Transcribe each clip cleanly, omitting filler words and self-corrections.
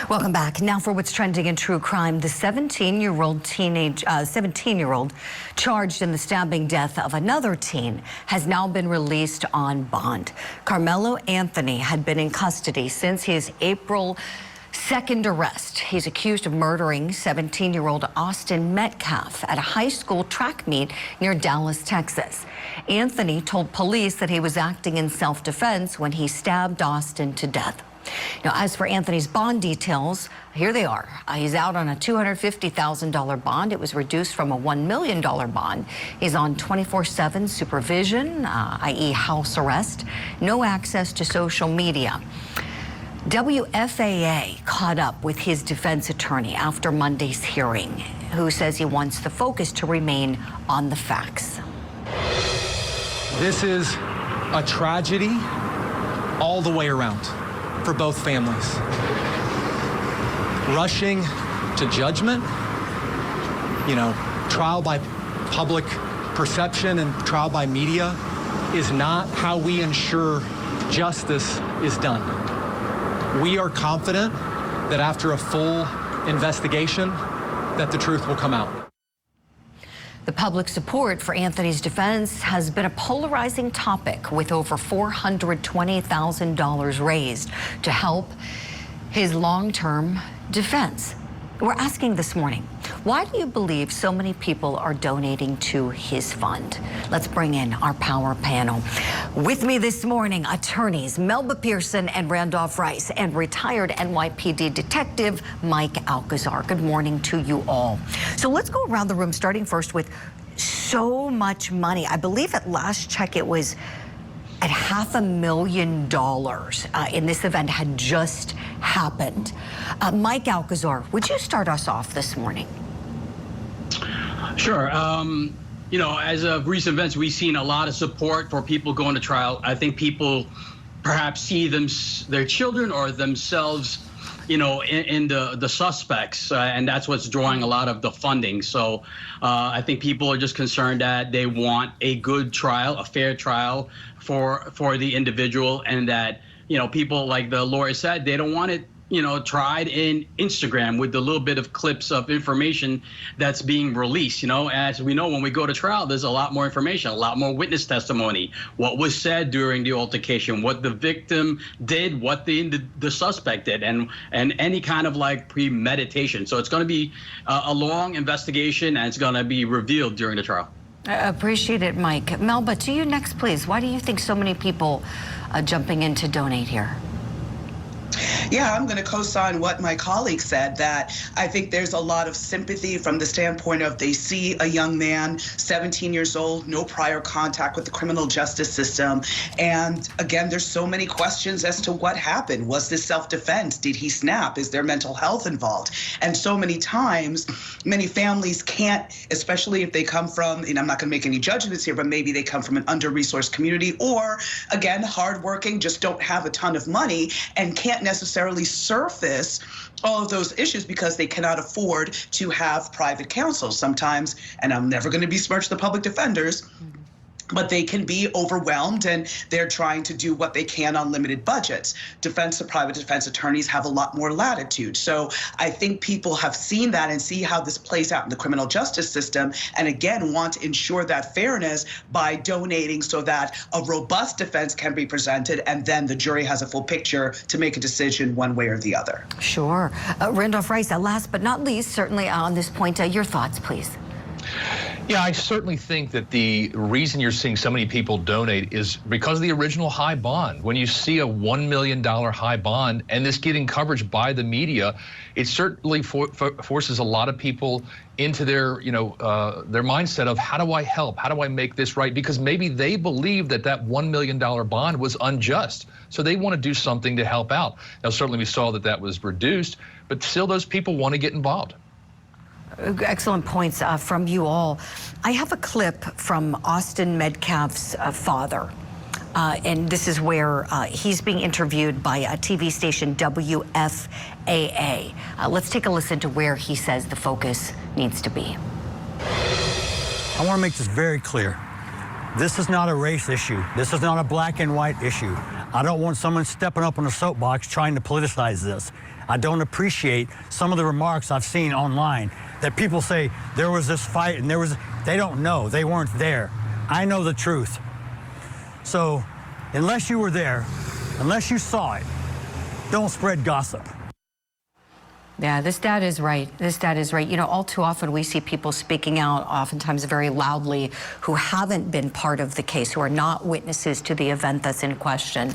Welcome back. Now for what's trending in true crime. The 17-year-old charged in the stabbing death of another teen has now been released on bond. Karmelo Anthony had been in custody since his April 2nd arrest. He's accused of murdering 17-year-old Austin Metcalf at a high school track meet near Dallas, Texas. Anthony told police that he was acting in self-defense when he stabbed Austin to death. Now, as for Anthony's bond details, here they are. He's out on a $250,000 bond. It was reduced from a $1 million bond. He's on 24/7 supervision, i.e. house arrest, no access to social media. WFAA caught up with his defense attorney after Monday's hearing, who says he wants the focus to remain on the facts. This is a tragedy all the way around for both families. Rushing to judgment, trial by public perception and trial by media is not how we ensure justice is done. We are confident that after a full investigation, that the truth will come out. The public support for Anthony's defense has been a polarizing topic, with over $420,000 raised to help his long-term defense. We're asking this morning, why do you believe so many people are donating to his fund? Let's bring in our power panel. With me this morning, attorneys Melba Pearson and Randolph Rice, and retired NYPD detective Mike Alcazar. Good morning to you all. So let's go around the room, starting first with so much money. I believe at last check it was at $500,000 in this event had just happened. Mike Alcazar, would you start us off this morning? Sure. As of recent events, we've seen a lot of support for people going to trial. I think people perhaps see their children or themselves, in the suspects, and that's what's drawing a lot of the funding. So I think people are just concerned that they want a good trial, a fair trial for the individual, and that, people, like the lawyer said, they don't want it, tried in Instagram with the little bit of clips of information that's being released. As we know, when we go to trial, there's a lot more information, a lot more witness testimony, what was said during the altercation, what the victim did, what the suspect did, and any kind of premeditation. So it's going to be a long investigation, and it's going to be revealed during the trial. I appreciate it, Mike. Melba, to you next, please. Why do you think so many people are jumping in to donate here? Yeah, I'm going to co-sign what my colleague said, that I think there's a lot of sympathy from the standpoint of they see a young man, 17 years old, no prior contact with the criminal justice system. And again, there's so many questions as to what happened. Was this self-defense? Did he snap? Is there mental health involved? And so many times, many families can't, especially if they come from, and I'm not going to make any judgments here, but maybe they come from an under-resourced community, or again, hardworking, just don't have a ton of money and can't necessarily surface all of those issues because they cannot afford to have private counsel sometimes. And I'm never going to besmirch the public defenders, but they can be overwhelmed, and they're trying to do what they can on limited budgets. Private defense attorneys have a lot more latitude. So I think people have seen that and see how this plays out in the criminal justice system, and again, want to ensure that fairness by donating so that a robust defense can be presented, and then the jury has a full picture to make a decision one way or the other. Sure. Randolph Rice, last but not least, certainly on this point, your thoughts, please. Yeah, I certainly think that the reason you're seeing so many people donate is because of the original high bond. When you see a $1 million high bond and this getting coverage by the media, it certainly forces a lot of people into their mindset of, how do I help? How do I make this right? Because maybe they believe that $1 million bond was unjust. So they want to do something to help out. Now, certainly we saw that was reduced, but still those people want to get involved. Excellent points from you all. I have a clip from Austin Metcalf's father. And this is where he's being interviewed by a TV station, WFAA. Let's take a listen to where he says the focus needs to be. I want to make this very clear. This is not a race issue. This is not a black and white issue. I don't want someone stepping up on a soapbox trying to politicize this. I don't appreciate some of the remarks I've seen online that people say there was this fight and they don't know, they weren't there. I know the truth. So unless you were there, unless you saw it, don't spread gossip. Yeah, this dad is right. This dad is right. You know, all too often we see people speaking out, oftentimes very loudly, who haven't been part of the case, who are not witnesses to the event that's in question.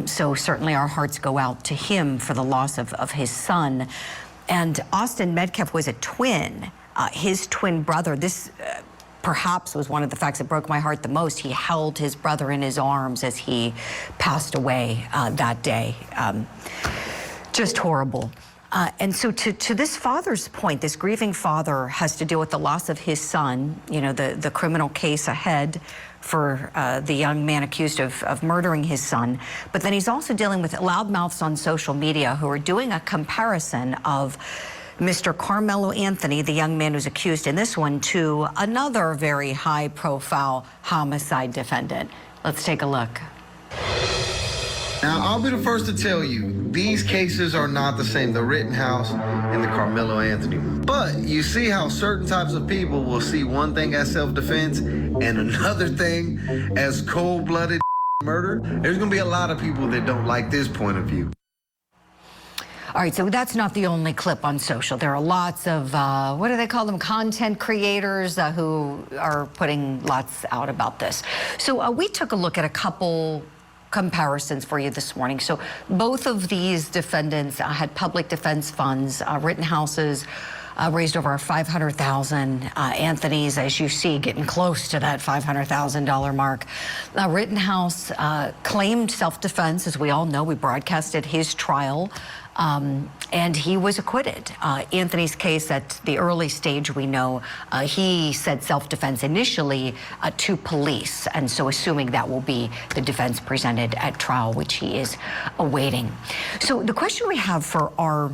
So certainly our hearts go out to him for the loss of his son. And Austin Metcalf was a twin. His twin brother, this perhaps was one of the facts that broke my heart the most. He held his brother in his arms as he passed away that day. Just horrible. And so to this father's point, this grieving father has to deal with the loss of his son, you know, the criminal case ahead for the young man accused of murdering his son. But then he's also dealing with loudmouths on social media who are doing a comparison of Mr. Karmelo Anthony, the young man who's accused in this one, to another very high-profile homicide defendant. Let's take a look. Now, I'll be the first to tell you, these cases are not the same, the Rittenhouse and the Karmelo Anthony. But you see how certain types of people will see one thing as self-defense and another thing as cold-blooded murder? There's going to be a lot of people that don't like this point of view. All right, so that's not the only clip on social. There are lots of, what do they call them, content creators who are putting lots out about this. So we took a look at a couple comparisons for you this morning. So both of these defendants had public defense funds. Rittenhouse's raised over $500,000. Anthony's, as you see, getting close to that $500,000 mark. Rittenhouse claimed self-defense, as we all know. We broadcasted his trial. And he was acquitted. Anthony's case, at the early stage, we know he said self-defense initially to police, and so assuming that will be the defense presented at trial, which he is awaiting. So the question we have for our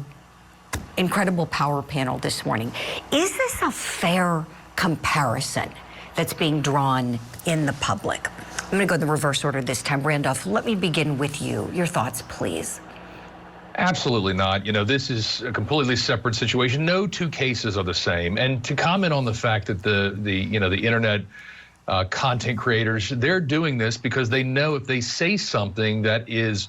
incredible power panel this morning, is this a fair comparison that's being drawn in the public? I'm going to go in the reverse order this time. Randolph, let me begin with you. Your thoughts, please. Absolutely not. You know, this is a completely separate situation. No two cases are the same. And to comment on the fact that the internet content creators, they're doing this because they know if they say something that is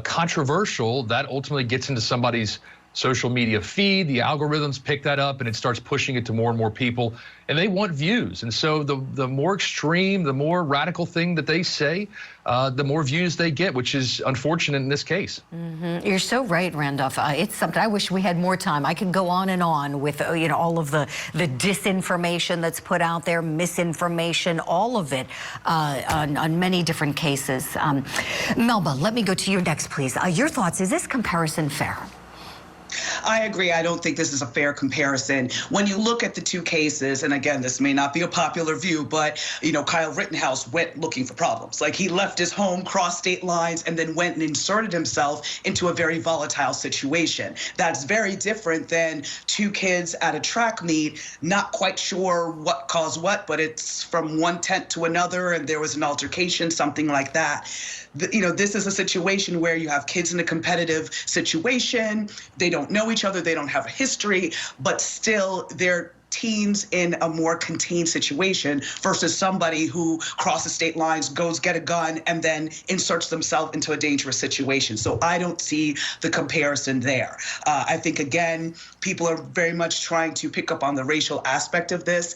controversial, that ultimately gets into somebody's social media feed. The algorithms pick that up and it starts pushing it to more and more people, and they want views. And so the more extreme, the more radical thing that they say, the more views they get, which is unfortunate in this case. Mm-hmm. You're so right, Randolph. It's something I wish we had more time. I could go on and on with all of the disinformation that's put out there, misinformation, all of it on many different cases. Melba, let me go to you next, please. Your thoughts, is this comparison fair? I agree. I don't think this is a fair comparison. When you look at the two cases, and again, this may not be a popular view, but, Kyle Rittenhouse went looking for problems. Like, he left his home, crossed state lines, and then went and inserted himself into a very volatile situation. That's very different than two kids at a track meet, not quite sure what caused what, but it's from one tent to another, and there was an altercation, something like that. This is a situation where you have kids in a competitive situation. They don't know each other. They don't have a history, but still they're teens in a more contained situation versus somebody who crosses state lines, goes get a gun, and then inserts themselves into a dangerous situation. So I don't see the comparison there. I think, again, people are very much trying to pick up on the racial aspect of this.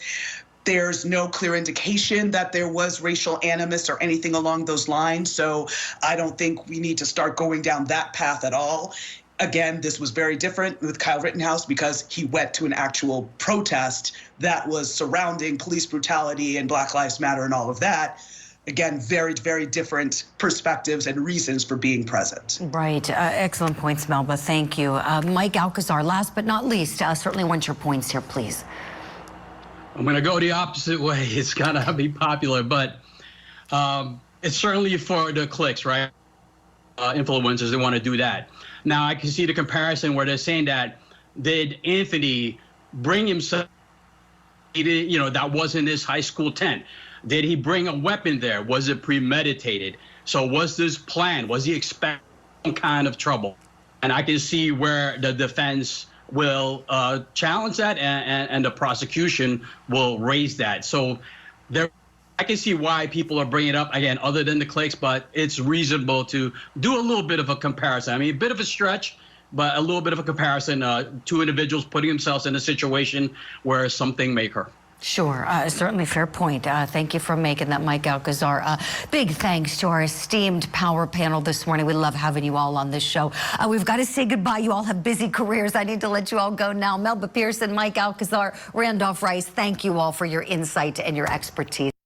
There's no clear indication that there was racial animus or anything along those lines. So I don't think we need to start going down that path at all. Again, this was very different with Kyle Rittenhouse because he went to an actual protest that was surrounding police brutality and Black Lives Matter and all of that. Again, very, very different perspectives and reasons for being present. Right. Excellent points, Melba. Thank you. Mike Alcazar, last but not least, certainly want your points here, please. I'm going to go the opposite way. It's going to be popular, but it's certainly for the clicks, right? Influencers, they want to do that. Now, I can see the comparison where they're saying that, did Anthony bring himself, that wasn't his high school tent? Did he bring a weapon there? Was it premeditated? So was this planned? Was he expecting some kind of trouble? And I can see where the defense will challenge that, and the prosecution will raise that. So I can see why people are bringing it up, again, other than the clicks, but it's reasonable to do a little bit of a comparison. I mean, a bit of a stretch, but a little bit of a comparison. Two individuals putting themselves in a situation where something may occur. Sure, certainly fair point. Thank you for making that, Mike Alcazar. Big thanks to our esteemed power panel this morning. We love having you all on this show. We've got to say goodbye. You all have busy careers. I need to let you all go now. Melba Pearson, Mike Alcazar, Randolph Rice, thank you all for your insight and your expertise.